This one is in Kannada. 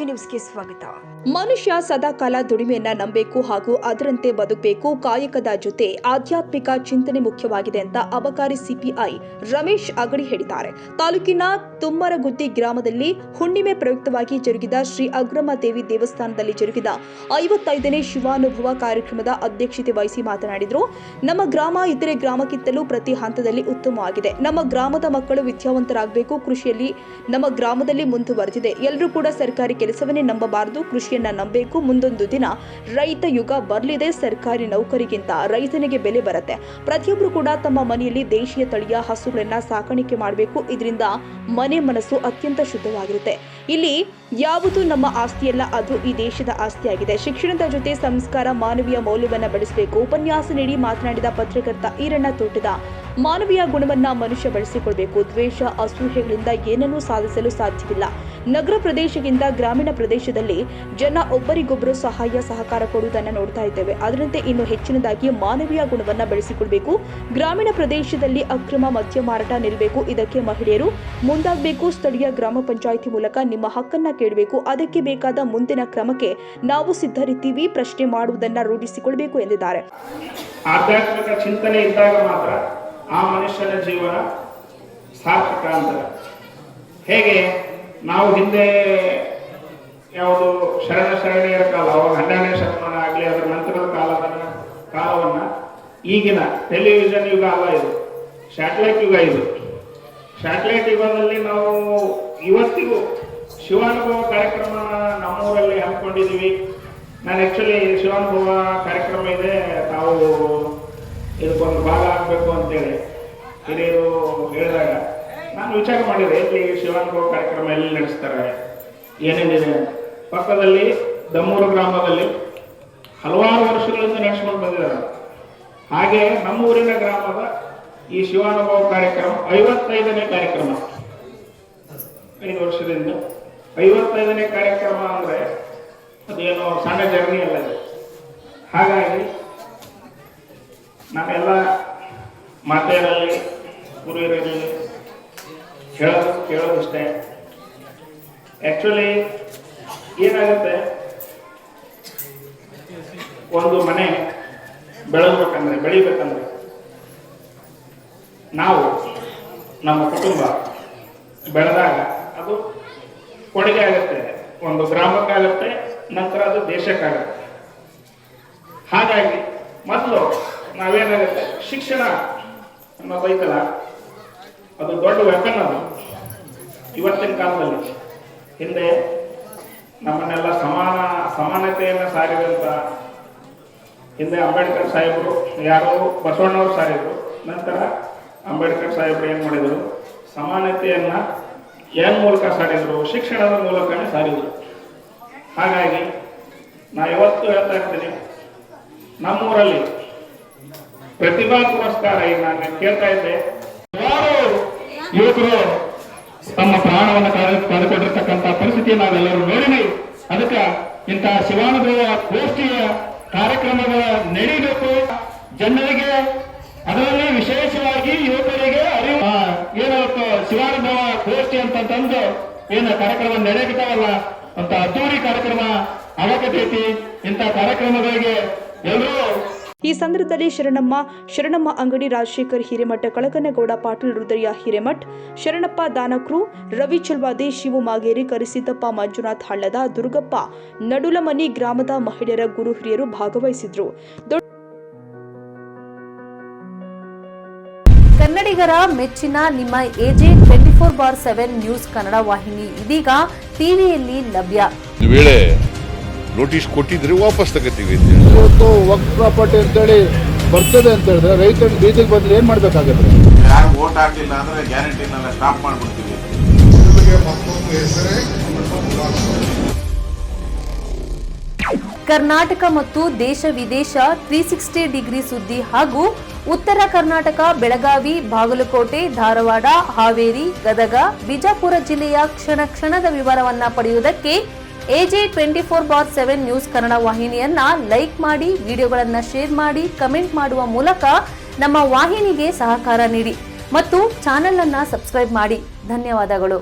ಎಜೆ ನ್ಯೂಸ್ಗೆ ಸ್ವಾಗತ. ಮನುಷ್ಯ ಸದಾಕಾಲ ದುಡಿಮೆಯನ್ನ ನಂಬಬೇಕು ಹಾಗೂ ಅದರಂತೆ ಬದುಕಬೇಕು. ಕಾಯಕದ ಜೊತೆ ಆಧ್ಯಾತ್ಮಿಕ ಚಿಂತನೆ ಮುಖ್ಯವಾಗಿದೆ ಅಂತ ಅಬಕಾರಿ ಸಿಪಿಐ ರಮೇಶ್ ಅಗಡಿ ಹೇಳಿದ್ದಾರೆ. ತಾಲೂಕಿನ ತುಮ್ಮರಗುದ್ದಿ ಗ್ರಾಮದಲ್ಲಿ ಹುಣ್ಣಿಮೆ ಪ್ರಯುಕ್ತವಾಗಿ ಜರುಗಿದ ಶ್ರೀ ಅಗ್ರಮ ದೇವಿ ದೇವಸ್ಥಾನದಲ್ಲಿ ಜರುಗಿದ 55ನೇ ಶಿವಾನುಭವ ಕಾರ್ಯಕ್ರಮದ ಅಧ್ಯಕ್ಷತೆ ವಹಿಸಿ ಮಾತನಾಡಿದರು. ನಮ್ಮ ಗ್ರಾಮ ಇತರೆ ಗ್ರಾಮಕ್ಕಿಂತಲೂ ಪ್ರತಿ ಹಂತದಲ್ಲಿ ಉತ್ತಮವಾಗಿದೆ. ನಮ್ಮ ಗ್ರಾಮದ ಮಕ್ಕಳು ವಿದ್ಯಾವಂತರಾಗಬೇಕು. ಕೃಷಿಯಲ್ಲಿ ನಮ್ಮ ಗ್ರಾಮದಲ್ಲಿ ಮುಂದುವರೆದಿದೆ. ಎಲ್ಲರೂ ಕೂಡ ಸರ್ಕಾರಿ ಕೆಲಸವನ್ನೇ ನಂಬಬಾರದು, ಕೃಷಿಯನ್ನ ನಂಬಬೇಕು. ಮುಂದೊಂದು ದಿನ ರೈತ ಯುಗ ಬರಲಿದೆ. ಸರ್ಕಾರಿ ನೌಕರಿಗಿಂತ ರೈತನಿಗೆ ಬೆಲೆ ಬರುತ್ತೆ. ಪ್ರತಿಯೊಬ್ಬರು ಕೂಡ ತಮ್ಮ ಮನೆಯಲ್ಲಿ ದೇಶೀಯ ತಳಿಯ ಹಸುಗಳನ್ನ ಸಾಕಾಣಿಕೆ ಮಾಡಬೇಕು. ಇದರಿಂದ ಮನೆ ಮನಸ್ಸು ಅತ್ಯಂತ ಶುದ್ಧವಾಗಿರುತ್ತೆ. ಇಲ್ಲಿ ಯಾವುದು ನಮ್ಮ ಆಸ್ತಿಯಲ್ಲ, ಅದು ಈ ದೇಶದ ಆಸ್ತಿಯಾಗಿದೆ. ಶಿಕ್ಷಣದ ಜೊತೆ ಸಂಸ್ಕಾರ, ಮಾನವೀಯ ಮೌಲ್ಯವನ್ನ ಬೆಳೆಸಬೇಕು. ಉಪನ್ಯಾಸ ನೀಡಿ ಮಾತನಾಡಿದ ಪತ್ರಕರ್ತ ಈರಣ್ಣ ತೋಟದ ಮಾನವೀಯ ಗುಣವನ್ನ ಮನುಷ್ಯ ಬೆಳೆಸಿಕೊಳ್ಬೇಕು. ದ್ವೇಷ, ಅಸೂಹೆಗಳಿಂದ ಏನನ್ನೂ ಸಾಧಿಸಲು ಸಾಧ್ಯವಿಲ್ಲ. ನಗರ ಪ್ರದೇಶಕ್ಕಿಂತ ಗ್ರಾಮೀಣ ಪ್ರದೇಶದಲ್ಲಿ ಜನ ಒಬ್ಬರಿಗೊಬ್ಬರು ಸಹಾಯ ಸಹಕಾರ ಕೊಡುವುದನ್ನು ನೋಡ್ತಾ ಇದ್ದೇವೆ. ಅದರಂತೆ ಇನ್ನು ಹೆಚ್ಚಿನದಾಗಿ ಮಾನವೀಯ ಗುಣವನ್ನ ಬೆಳೆಸಿಕೊಳ್ಬೇಕು. ಗ್ರಾಮೀಣ ಪ್ರದೇಶದಲ್ಲಿ ಅಕ್ರಮ ಮದ್ಯ ಮಾರಾಟ ನಿಲ್ಲಬೇಕು. ಇದಕ್ಕೆ ಮಹಿಳೆಯರು ಮುಂದಾಗಬೇಕು. ಸ್ಥಳೀಯ ಗ್ರಾಮ ಪಂಚಾಯಿತಿ ಮೂಲಕ ನಿಮ್ಮ ಹಕ್ಕನ್ನ ಕೇಳಬೇಕು. ಅದಕ್ಕೆ ಬೇಕಾದ ಮುಂದಿನ ಕ್ರಮಕ್ಕೆ ನಾವು ಸಿದ್ಧರಿದ್ದೀವಿ. ಪ್ರಶ್ನೆ ಮಾಡುವುದನ್ನ ರೂಢಿಸಿಕೊಳ್ಳಬೇಕು ಎಂದಿದ್ದಾರೆ. ಆಧ್ಯಾತ್ಮಿಕ ಚಿಂತನೆ ಇದ್ದಾಗ ಮಾತ್ರ ಆ ಮನುಷ್ಯನ ಜೀವನ ಸಾರ್ಥಕ ಅಂತ. ಹೇಗೆ ನಾವು ಹಿಂದೆ ಯಾವುದು ಶರಣೆಯರ ಕಾಲ, ಅವಾಗ 12ನೇ ಶತಮಾನ ಆಗಲಿ, ಅದರ ನಂತರದ ಕಾಲವನ್ನ ಈಗಿನ ಟೆಲಿವಿಷನ್ ಯುಗ ಅಲ್ಲ, ಇದು ಸ್ಯಾಟಲೈಟ್ ಯುಗ. ಇದು ಸ್ಯಾಟಲೈಟ್ ಯುಗದಲ್ಲಿ ನಾವು ಇವತ್ತಿಗೂ ಶಿವಾನುಭವ ಕಾರ್ಯಕ್ರಮ ನಮ್ಮೂರಲ್ಲಿ ಹಮ್ಮಿಕೊಂಡಿದ್ದೀವಿ. ನಾನು ಆ್ಯಕ್ಚುಲಿ ಶಿವಾನುಭವ ಕಾರ್ಯಕ್ರಮ ಇದೆ, ತಾವು ಇದಕ್ಕೊಂದು ಭಾಗ ಆಗಬೇಕು ಅಂತೇಳಿ ಹಿರಿಯರು ಹೇಳಿದಾಗ ನಾನು ವಿಚಾರ ಮಾಡಿದೆ, ಇಲ್ಲಿ ಶಿವಾನುಭವ ಕಾರ್ಯಕ್ರಮ ಎಲ್ಲಿ ನಡೆಸ್ತಾರೆ, ಏನೇನಿದೆ. ಪಕ್ಕದಲ್ಲಿ ದಮ್ಮೂರು ಗ್ರಾಮದಲ್ಲಿ ಹಲವಾರು ವರ್ಷಗಳಿಂದ ನಡೆಸ್ಕೊಂಡು ಬಂದಿದ್ದಾರೆ. ಹಾಗೆ ನಮ್ಮೂರಿನ ಗ್ರಾಮದ ಈ ಶಿವಾನುಭವ ಕಾರ್ಯಕ್ರಮ 55ನೇ ಕಾರ್ಯಕ್ರಮ. 5 ವರ್ಷದಿಂದ 55ನೇ ಕಾರ್ಯಕ್ರಮ ಅಂದರೆ ಅದೇನೋ ಸಣ್ಣ ಜರ್ನಿ ಅಲ್ಲ ಇದು. ಹಾಗಾಗಿ ನಾವೆಲ್ಲ ಮಾತೆಯರಲ್ಲಿ ಗುರುಹಿರಿಯರಲ್ಲಿ ಕೇಳೋದಿಷ್ಟೇ. ಆ್ಯಕ್ಚುಲಿ ಏನಾಗುತ್ತೆ, ಒಂದು ಮನೆ ಬೆಳಿಬೇಕಂದ್ರೆ ನಾವು ನಮ್ಮ ಕುಟುಂಬ ಬೆಳೆದಾಗ ಅದು ಕೊಡುಗೆ ಆಗುತ್ತೆ. ಒಂದು ಗ್ರಾಮಕ್ಕಾಗುತ್ತೆ, ನಂತರ ಅದು ದೇಶಕ್ಕಾಗುತ್ತೆ. ಹಾಗಾಗಿ ಮೊದಲು ನಾವೇನಾಗುತ್ತೆ, ಶಿಕ್ಷಣ ಅನ್ನೋದೈತಲ್ಲ, ಅದು ದೊಡ್ಡ ವೆಪನ್. ಅದು ಇವತ್ತಿನ ಕಾಲದಲ್ಲಿ. ಹಿಂದೆ ನಮ್ಮನ್ನೆಲ್ಲ ಸಮಾನತೆಯನ್ನು ಸಾರಿದಂಥ ಹಿಂದೆ ಅಂಬೇಡ್ಕರ್ ಸಾಹೇಬರು, ಯಾರೋ ಬಸವಣ್ಣವರು ಸಾರಿದ್ರು. ನಂತರ ಅಂಬೇಡ್ಕರ್ ಸಾಹೇಬರು ಏನು ಮಾಡಿದರು, ಸಮಾನತೆಯನ್ನು ಏನ್ ಮೂಲಕ ಸಾರಿದ್ರು, ಶಿಕ್ಷಣದ ಮೂಲಕನೇ ಸಾರಿದ್ರು. ಹಾಗಾಗಿ ನಾ ಇವತ್ತು ಹೇಳ್ತಾ ಇರ್ತೀನಿ, ನಮ್ಮೂರಲ್ಲಿ ಪ್ರತಿಭಾ ಪುರಸ್ಕಾರ ನಾನು ಕೇಳ್ತಾ ಇದ್ದೆ. ಯುವಕರು ತಮ್ಮ ಪ್ರಾಣವನ್ನು ಕಳೆದುಕೊಂಡಿರ್ತಕ್ಕಂಥ ಪರಿಸ್ಥಿತಿ ನಾವೆಲ್ಲರೂ ನೋಡಿನಿ. ಅದಕ್ಕೆ ಇಂತಹ ಶಿವಾನುಭವ ಗೋಷ್ಠಿಯ ಕಾರ್ಯಕ್ರಮಗಳ ನಡೀಬೇಕು. ಜನರಿಗೆ, ಅದರಲ್ಲಿ ವಿಶೇಷವಾಗಿ ಯುವಕರಿಗೆ ಅರಿವು ಏನಾಗುತ್ತೆ. ಶಿವಾನುಭವ ಗೋಷ್ಠಿ ಅಂತಂದು ಏನು ಕಾರ್ಯಕ್ರಮ ನಡೆಯುತ್ತಾವಲ್ಲ, ಅಂತ ಅದ್ದೂರಿ ಕಾರ್ಯಕ್ರಮ ಆಗತೈತಿ. ಇಂಥ ಕಾರ್ಯಕ್ರಮಗಳಿಗೆ ಎಲ್ಲರೂ. ಈ ಸಂದರ್ಭದಲ್ಲಿ ಶರಣಮ್ಮ ಅಂಗಡಿ, ರಾಜಶೇಖರ್ ಹಿರೇಮಠ, ಕಳಕನಗೌಡ ಪಾಟೀಲ್, ರುದ್ರಯ್ಯ ಹಿರೇಮಠ್, ಶರಣಪ್ಪ ದಾನಕ್ರು, ರವಿ ಚಲ್ವಾದಿ, ಶಿವು ಮಾಗೇರಿ, ಕರಿಸಿದ್ದಪ್ಪ, ಮಂಜುನಾಥ್ ಹಳ್ಳದ, ದುರ್ಗಪ್ಪ, ನಡುಲಮನಿ ಗ್ರಾಮದ ಮಹಿಳೆಯರ ಗುರು ಹಿರಿಯರು ಭಾಗವಹಿಸಿದ್ರು. ಕನ್ನಡಿಗರ ಮೆಚ್ಚಿನ ನಿಮ್ಮ ಎಜೆ 24/7 ನ್ಯೂಸ್ ಕನ್ನಡ ವಾಹಿನಿ ಇದೀಗ ಟಿವಿಯಲ್ಲಿ ಲಭ್ಯ. ವೇಳೆ ನೋಟಿಸ್ ಕೊಟ್ಟಿದ್ರೆ ವಾಪಸ್ ತಗೋತೀವಿ. ಇವತ್ತು ವಕ್ಫ್ ಪ್ರಾಪರ್ಟಿ ಅಂತೇಳಿ ಬರ್ತದೆ ಅಂತ ಹೇಳಿದ್ರೆ ರೈತರು ಬೀದಿಗೆ ಬಂದ್ರೆ ಏನ್ ಮಾಡ್ಬೇಕಾಗತ್ತೆ? ಯಾರು ವೋಟ್ ಹಾಕಿಲ್ಲ ಅಂದ್ರೆ ಗ್ಯಾರಂಟಿನೆಲ್ಲ ಸ್ಟಾಪ್ ಮಾಡ್ಬಿಡ್ತೀವಿ. ಕರ್ನಾಟಕ ಮತ್ತು ದೇಶ ವಿದೇಶ 360 ಡಿಗ್ರಿ ಸುದ್ದಿ ಹಾಗೂ ಉತ್ತರ ಕರ್ನಾಟಕ, ಬೆಳಗಾವಿ, ಬಾಗಲಕೋಟೆ, ಧಾರವಾಡ, ಹಾವೇರಿ, ಗದಗ, ಬಿಜಾಪುರ ಜಿಲ್ಲೆಯ ಕ್ಷಣದ ವಿವರವನ್ನ ಪಡೆಯುವುದಕ್ಕೆ ಎಜೆ 24/7 ನ್ಯೂಸ್ ಕನ್ನಡ ವಾಹಿನಿಯನ್ನ ಲೈಕ್ ಮಾಡಿ, ವಿಡಿಯೋಗಳನ್ನ ಶೇರ್ ಮಾಡಿ, ಕಮೆಂಟ್ ಮಾಡುವ ಮೂಲಕ ನಮ್ಮ ವಾಹಿನಿಗೆ ಸಹಕಾರ ನೀಡಿ ಮತ್ತು ಚಾನೆಲ್ ಅನ್ನ ಸಬ್ಸ್ಕ್ರೈಬ್ ಮಾಡಿ. ಧನ್ಯವಾದಗಳು.